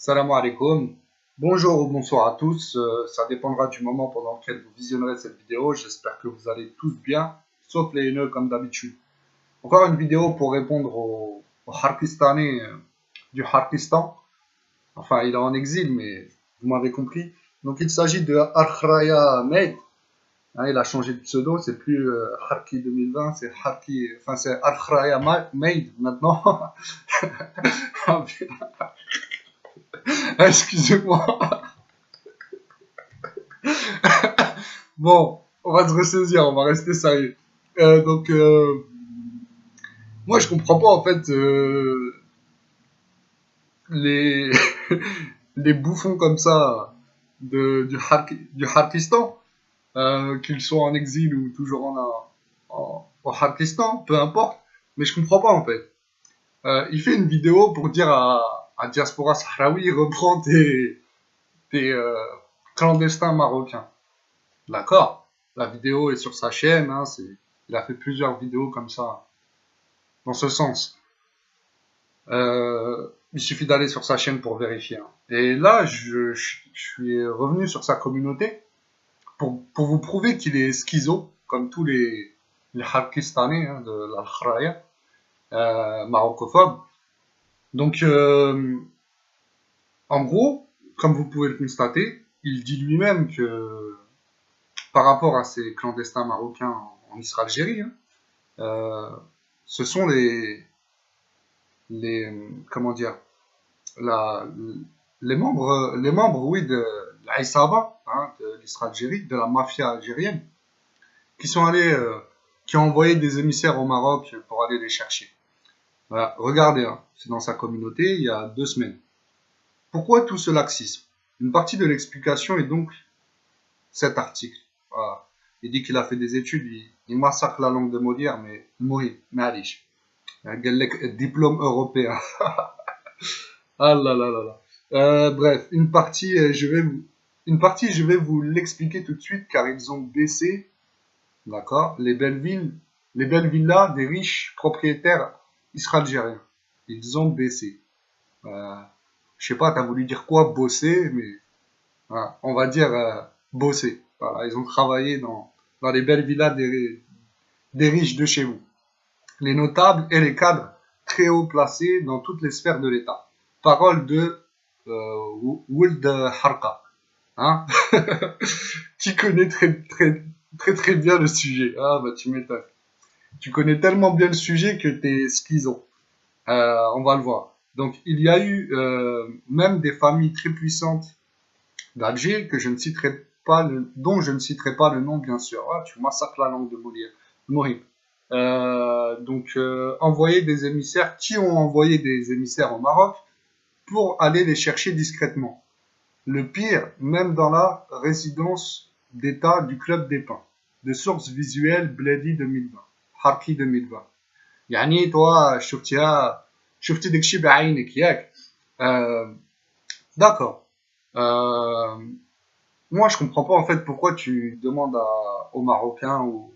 Salam alaikum. Bonjour ou bonsoir à tous. Ça dépendra du moment pendant lequel vous visionnerez cette vidéo. J'espère que vous allez tous bien, sauf les haineux comme d'habitude. Encore une vidéo pour répondre au Harkistanais du Harkistan. Enfin, il est en exil, mais vous m'avez compris. Donc, il s'agit de Akhraya Maid. Hein, il a changé de pseudo, c'est plus Harki 2020, c'est Harki, enfin c'est Akhraya Maid maintenant. Excusez-moi. Bon, on va se ressaisir, on va rester sérieux. Moi je comprends pas en fait les les bouffons comme ça du Harkistan, qu'ils soient en exil ou toujours au Harkistan, peu importe. Mais je comprends pas en fait. Il fait une vidéo pour dire à Diaspora Sahraoui, reprends tes clandestins marocains. D'accord. La vidéo est sur sa chaîne, hein, il a fait plusieurs vidéos comme ça, dans ce sens. Il suffit d'aller sur sa chaîne pour vérifier. Hein. Et là, je suis revenu sur sa communauté pour vous prouver qu'il est schizo, comme tous les Harkistanais hein, de l'Al-Khraya, marocophobes. Donc, en gros, comme vous pouvez le constater, il dit lui-même que par rapport à ces clandestins marocains en Algérie, hein, euh, ce sont les comment dire, la, les membres, oui, de l'Aïsaba, hein, de l'Algérie, de la mafia algérienne, qui sont allés, qui ont envoyé des émissaires au Maroc pour aller les chercher. Voilà, regardez, hein, c'est dans sa communauté il y a 2 semaines. Pourquoi tout ce laxisme? Une partie de l'explication est donc cet article. Voilà. Il dit qu'il a fait des études, il massacre la langue de Molière, mais Mori, Malish. Diplôme européen. Ah là là là là. Bref, je vais vous l'expliquer tout de suite car ils ont baissé, d'accord, les belles villas des riches propriétaires israéliens. Ils ont baissé. Euh, je sais pas, t'as voulu dire quoi, bosser, mais voilà, on va dire bosser. Voilà, ils ont travaillé dans les belles villas des riches de chez vous. Les notables et les cadres très haut placés dans toutes les sphères de l'État. Parole de Wold Harka. Hein. Tu connais très bien le sujet. Ah bah tu m'étonnes. Tu connais tellement bien le sujet que t'es schizo. On va le voir. Donc il y a eu même des familles très puissantes d'Alger que je ne citerai pas dont je ne citerai pas le nom bien sûr. Ah, tu massacres la langue de Molière. Moribe. Envoyer des émissaires, qui ont envoyé des émissaires au Maroc pour aller les chercher discrètement. Le pire, même dans la résidence d'État du Club des Pins. De sources visuelles Bledi 2020. Harki 2020. يعني toi شفتي داكشي بعينك ياك. D'accord. Euh, Moi je comprends pas en fait pourquoi tu demandes aux Marocains ou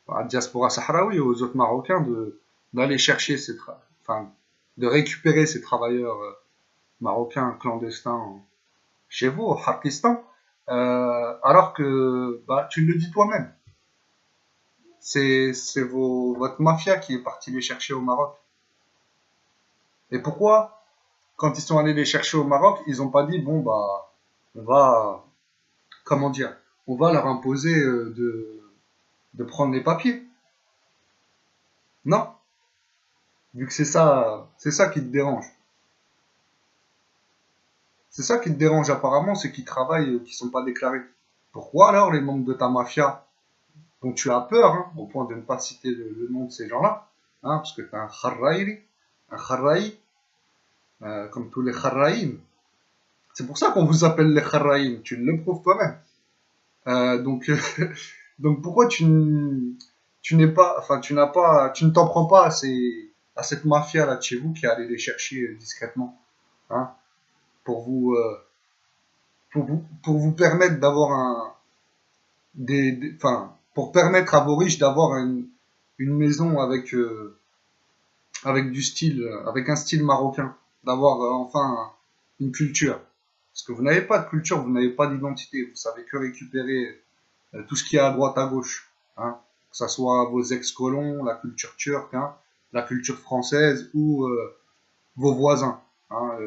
à la diaspora sahraoui ou aux autres Marocains d'aller chercher enfin, de récupérer ces travailleurs marocains clandestins chez vous, au Pakistan, alors que bah, tu le dis toi-même. C'est votre mafia qui est partie les chercher au Maroc. Et pourquoi, quand ils sont allés les chercher au Maroc, ils n'ont pas dit, bon, bah, on va, comment dire, on va leur imposer de prendre les papiers. Non, vu que c'est ça qui te dérange. C'est ça qui te dérange apparemment, c'est qu'ils travaillent, qui sont pas déclarés. Pourquoi alors les membres de ta mafia, dont tu as peur, hein, au point de ne pas citer le nom de ces gens-là, hein, parce que tu es un kharraï, comme tous les kharraïm. C'est pour ça qu'on vous appelle les kharraïm, tu le prouves toi-même. Donc, donc pourquoi tu n'es pas, enfin tu ne t'en prends pas à cette mafia là de chez vous qui est allée les chercher discrètement, hein, pour vous, pour vous permettre d'avoir enfin, pour permettre à vos riches d'avoir une maison avec du style, avec un style marocain, d'avoir enfin une culture. Parce que vous n'avez pas de culture, vous n'avez pas d'identité. Vous savez que récupérer tout ce qui est à droite, à gauche. Hein. Que ce soit vos ex-colons, la culture turque, hein, la culture française ou vos voisins, hein,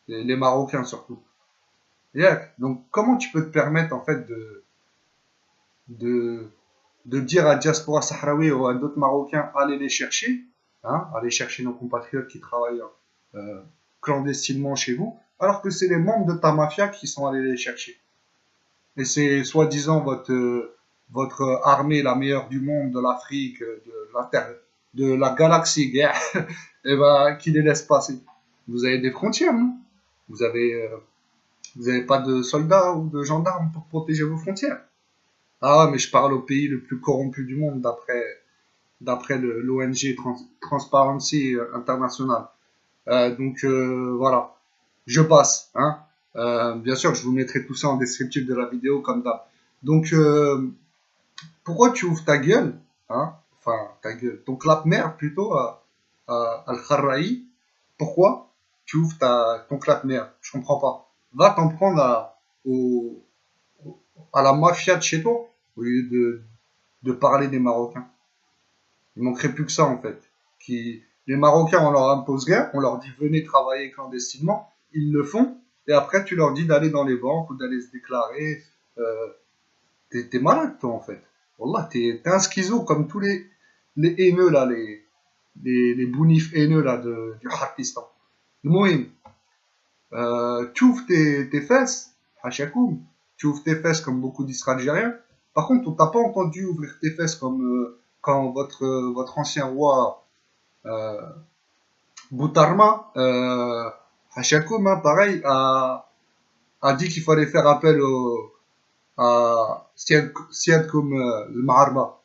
les Marocains surtout. Yeah. Donc, comment tu peux te permettre en fait de, de dire à la diaspora sahraoui ou à d'autres Marocains, allez les chercher, hein, allez chercher nos compatriotes qui travaillent euh, clandestinement chez vous, alors que c'est les membres de ta mafia qui sont allés les chercher. Et c'est soi-disant votre armée la meilleure du monde, de l'Afrique, de la Terre, de la galaxie, et ben, qui les laisse passer. Vous avez des frontières, non? Vous avez pas de soldats ou de gendarmes pour protéger vos frontières. Ah, mais je parle au pays le plus corrompu du monde d'après l'ONG Transparency International. Voilà, je passe. Hein. Bien sûr, je vous mettrai tout ça en descriptif de la vidéo comme d'hab. Donc, pourquoi tu ouvres ta gueule, hein, enfin ta gueule, ton clap-mère plutôt à Al-Kharraï? Pourquoi tu ouvres ton clap-mère? Je comprends pas. Va t'en prendre à la mafia de chez toi au lieu de parler des Marocains. Il manquerait plus que ça, en fait. Les Marocains, on leur impose rien, on leur dit venez travailler clandestinement, ils le font, et après tu leur dis d'aller dans les banques ou d'aller se déclarer. Euh, t'es malade, toi, en fait. Wallah, t'es un schizo comme tous les haineux, là, les bounifs haineux, là, du Pakistan. Le Mohim, tu ouvres tes fesses, Hachakoum, tu ouvres tes fesses comme beaucoup d'Israéliens. Par contre, on t'a pas entendu ouvrir tes fesses comme quand votre ancien roi Boutarma, Hachakoum, hein, pareil, a dit qu'il fallait faire appel à comme le Maharba,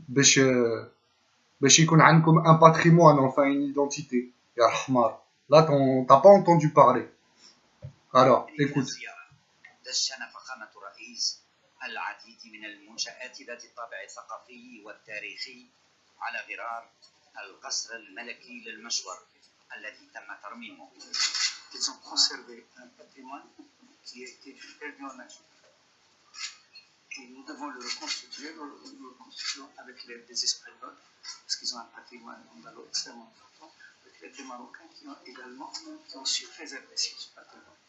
باش باش يكون عندكم un patrimoine, enfin une identité. Ya Rahmar. Là, t'as pas entendu parler. Alors, écoute. دشن فخامة الرئيس العديد من المنشآت ذات الطابع الثقافي والتاريخي على غرار القصر الملكي للمشور الذي تم ترميمه. Ils ont conservé un patrimoine qui a été perdu en nature. Et nous devons le reconstituer, nous le reconstituons avec des Espagnols, parce qu'ils ont un patrimoine andalou extrêmement important, avec les Marocains qui ont également su préserver ce patrimoine.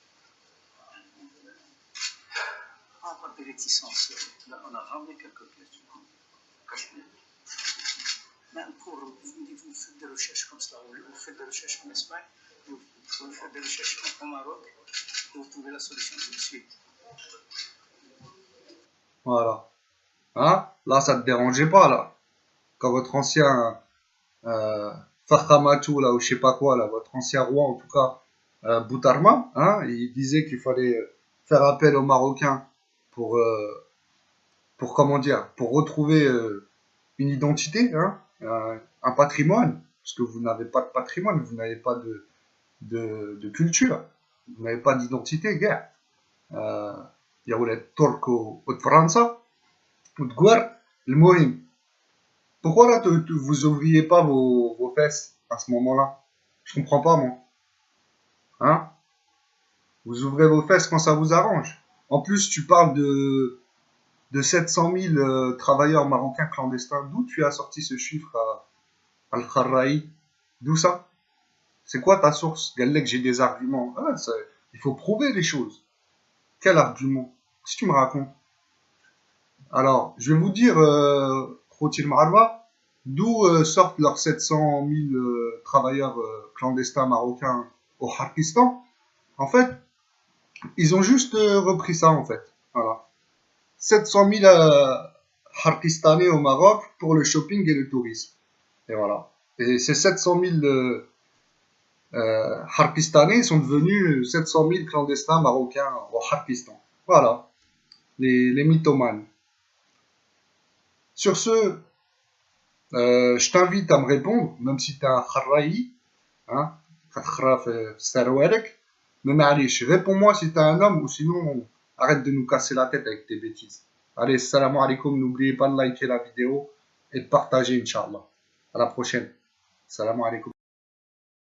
Avoir des réticences, là, on a ramené quelques pièces du Cachemire. Même pour vous faites des recherches comme cela, vous faites des recherches en Espagne, vous faites des recherches au Maroc, et vous trouvez la solution tout de suite. Voilà. Hein? Là, ça te dérangeait pas, là. Quand votre ancien Fakhamatou, là, ou je sais pas quoi, là, votre ancien roi, en tout cas, Boutarma, hein, il disait qu'il fallait faire appel aux Marocains pour comment dire, pour retrouver une identité, hein, un patrimoine, parce que vous n'avez pas de patrimoine, vous n'avez pas de culture, vous n'avez pas d'identité, gars. Il y a les Turcs ou de France, ou de Gouar, le Mohim. Pourquoi là, vous ouvriez pas vos fesses à ce moment-là? Je comprends pas, moi. Hein? Vous ouvrez vos fesses quand ça vous arrange. En plus, tu parles de 700 000 travailleurs marocains clandestins. D'où tu as sorti ce chiffre à Al-Kharraï? D'où ça? C'est quoi ta source? Galek, j'ai des arguments. Ah, il faut prouver les choses. Quel argument? Qu'est-ce que tu me racontes? Alors, je vais vous dire, Khotil Maralwa, d'où sortent leurs 700 000 travailleurs clandestins marocains au Pakistan. En fait, ils ont juste repris ça, en fait. Voilà. 700 000 Pakistanais au Maroc pour le shopping et le tourisme. Et voilà. Et ces 700 000 Pakistanais sont devenus 700 000 clandestins marocains au Pakistan. Voilà. Les mythomanes. Sur ce, je t'invite à me répondre, même si tu es un Kharraï, hein, mais معليش, réponds-moi si tu es un homme ou sinon arrête de nous casser la tête avec tes bêtises. Allez, salam alaikum, n'oubliez pas de liker la vidéo et de partager, Inch'Allah. À la prochaine. Salam alaikum.